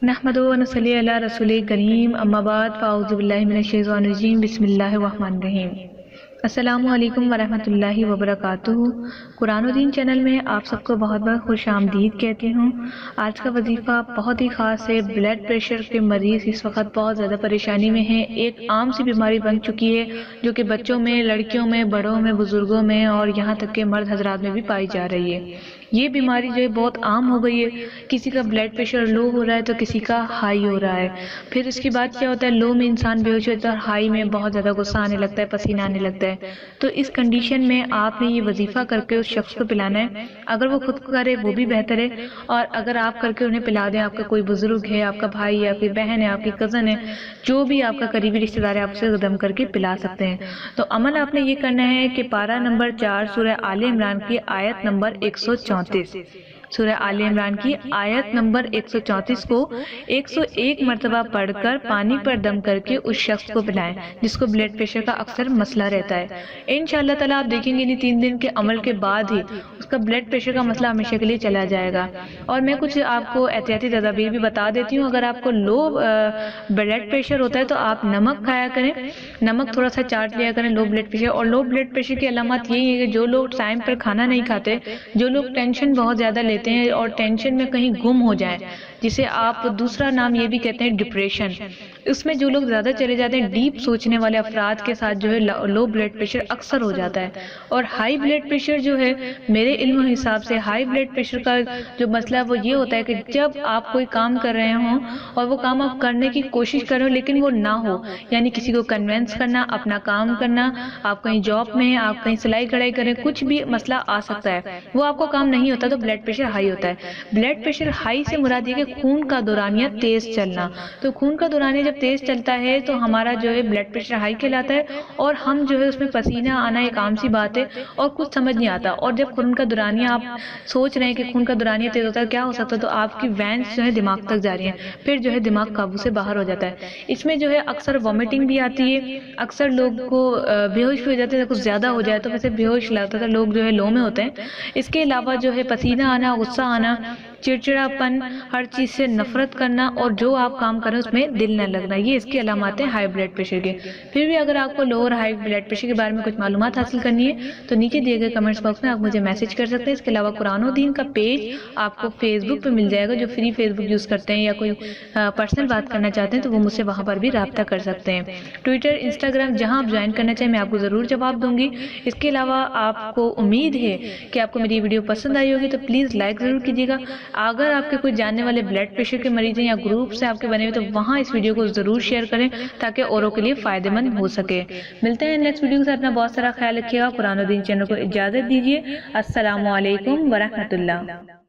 نحمدہ و نصلی علی رسول کریم اما بعد فاعوذ باللہ من الشیطان الرجیم بسم اللہ الرحمن الرحیم۔ السلام علیکم ورحمۃ اللہ وبرکاتہ۔ قرآن و دین چینل میں آپ سب کو بہت بہت خوش آمدید کہتی ہوں۔ آج کا وظیفہ بہت ہی خاص ہے۔ بلڈ پریشر کے مریض اس وقت بہت زیادہ پریشانی میں ہیں۔ ایک عام سی بیماری بن چکی ہے جو کہ بچوں میں، لڑکیوں میں، بڑوں میں، بزرگوں میں اور یہاں تک کہ مرد حضرات میں بھی پائی جا رہی ہے۔ یہ بیماری جو ہے بہت عام ہو گئی ہے۔ کسی کا بلڈ پریشر لو ہو رہا ہے تو کسی کا ہائی ہو رہا ہے۔ پھر اس کے بعد کیا ہوتا ہے، لو میں انسان بے ہوش ہوتا ہے اور ہائی میں بہت زیادہ غصہ آنے لگتا ہے، پسینہ آنے لگتا ہے۔ تو اس کنڈیشن میں آپ نے یہ وظیفہ کر کے اس شخص کو پلانا ہے۔ اگر وہ خود کرے وہ بھی بہتر ہے، اور اگر آپ کر کے انہیں پلا دیں، آپ کا کوئی بزرگ ہے، آپ کا بھائی ہے، آپ کی بہن ہے، آپ کی کزن ہے، جو بھی آپ کا قریبی رشتہ دار ہے، آپ اسے دم کر کے پلا سکتے ہیں۔ تو عمل آپ نے یہ کرنا ہے کہ پارہ نمبر 4 سورہ آل عمران کی آیت نمبر 134، سورہ آل عمران کی آیت نمبر 134 کو 101 مرتبہ پڑھ کر پانی پر دم کر کے اس شخص کو پلائیں جس کو بلڈ پریشر کا اکثر مسئلہ رہتا ہے۔ انشاءاللہ تعالیٰ آپ دیکھیں گے 3 دن کے عمل کے بعد ہی اس کا بلڈ پریشر کا مسئلہ ہمیشہ کے لیے چلا جائے گا۔ اور میں کچھ آپ کو احتیاطی تدابیر بھی بتا دیتی ہوں۔ اگر آپ کو لو بلڈ پریشر ہوتا ہے تو آپ نمک کھایا کریں، نمک تھوڑا سا چاٹ لیا کریں لو بلڈ پریشر۔ اور لو بلڈ پریشر کی علامات یہی ہے کہ جو لوگ ٹائم پر کھانا نہیں کھاتے، جو لوگ ٹینشن بہت زیادہ لیتے ہیں اور ٹینشن میں کہیں گم ہو جائیں، جسے آپ دوسرا نام یہ بھی کہتے ہیں ڈپریشن، اس میں جو لوگ زیادہ چلے جاتے ہیں، ڈیپ سوچنے والے افراد کے ساتھ جو ہے لو بلڈ پریشر اکثر ہو جاتا ہے۔ اور ہائی بلڈ پریشر جو ہے، میرے علم و حساب سے ہائی بلڈ پریشر کا جو مسئلہ ہے وہ یہ ہوتا ہے کہ جب آپ کوئی کام کر رہے ہوں اور وہ کام آپ کرنے کی کوشش کر رہے ہو لیکن وہ نہ ہو، یعنی کسی کو کنونس کرنا، اپنا کام کرنا، آپ کہیں جاب میں ہیں، آپ کہیں سلائی کڑھائی کریں، کچھ بھی مسئلہ آ سکتا ہے، وہ آپ کو کام نہیں ہوتا تو بلڈ پریشر ہائی ہوتا ہے۔ بلڈ پریشر ہائی سے مراد یہ کہ خون کا دورانیہ تیز چلنا۔ تو خون کا دورانیہ جب تیز چلتا ہے تو ہمارا جو ہے بلڈ پریشر ہائی کہلاتا ہے، اور ہم جو ہے اس میں پسینہ آنا ایک عام سی بات ہے اور کچھ سمجھ نہیں آتا۔ اور جب خون کا دورانیہ آپ سوچ رہے ہیں کہ خون کا دورانیہ تیز ہوتا ہے کیا ہو سکتا ہے، تو آپ کی وینس جو ہے دماغ تک جا رہی ہیں، پھر جو ہے دماغ قابو سے باہر ہو جاتا ہے۔ اس میں جو ہے اکثر وومیٹنگ بھی آتی ہے، اکثر لوگ کو بے ہوش بھی ہو جاتے ہیں، کچھ زیادہ ہو جائے تو ویسے بے ہوش لگتا ہے، لوگ جو ہے لو میں ہوتے ہیں۔ اس کے علاوہ جو ہے پسینہ آنا، غصہ آنا، چڑچڑاپن، ہر چیز سے نفرت کرنا، اور جو آپ کام کریں اس میں دل نہ لگنا، یہ اس کی علامات ہیں ہائی بلڈ پریشر کے۔ پھر بھی اگر آپ کو لو اور ہائی بلڈ پریشر کے بارے میں کچھ معلومات حاصل کرنی ہے تو نیچے دیے گئے کمنٹس باکس میں آپ مجھے میسج کر سکتے ہیں۔ اس کے علاوہ قرآن و دین کا پیج آپ کو فیس بک پہ مل جائے گا، جو فری فیس بک یوز کرتے ہیں یا کوئی پرسنل بات کرنا چاہتے ہیں تو وہ مجھ سے وہاں پر بھی رابطہ کر سکتے ہیں۔ ٹویٹر، انسٹاگرام، جہاں آپ جوائن کرنا چاہیں میں آپ کو ضرور جواب دوں گی۔ اس کے علاوہ آپ کو امید ہے کہ آپ کو میری ویڈیو پسند آئی ہوگی تو پلیز لائک ضرور کیجیے گا۔ اگر آپ کے کوئی جاننے والے بلڈ پریشر کے مریض ہیں یا گروپ سے آپ کے بنے ہوئے تو وہاں اس ویڈیو کو ضرور شیئر کریں تاکہ اوروں کے لیے فائدہ مند ہو سکے۔ ملتے ہیں نیکسٹ ویڈیو کے ساتھ، اپنا بہت سارا خیال رکھیے گا۔ قرآن و دین چینل کو اجازت دیجیے۔ السلام علیکم ورحمۃ اللہ۔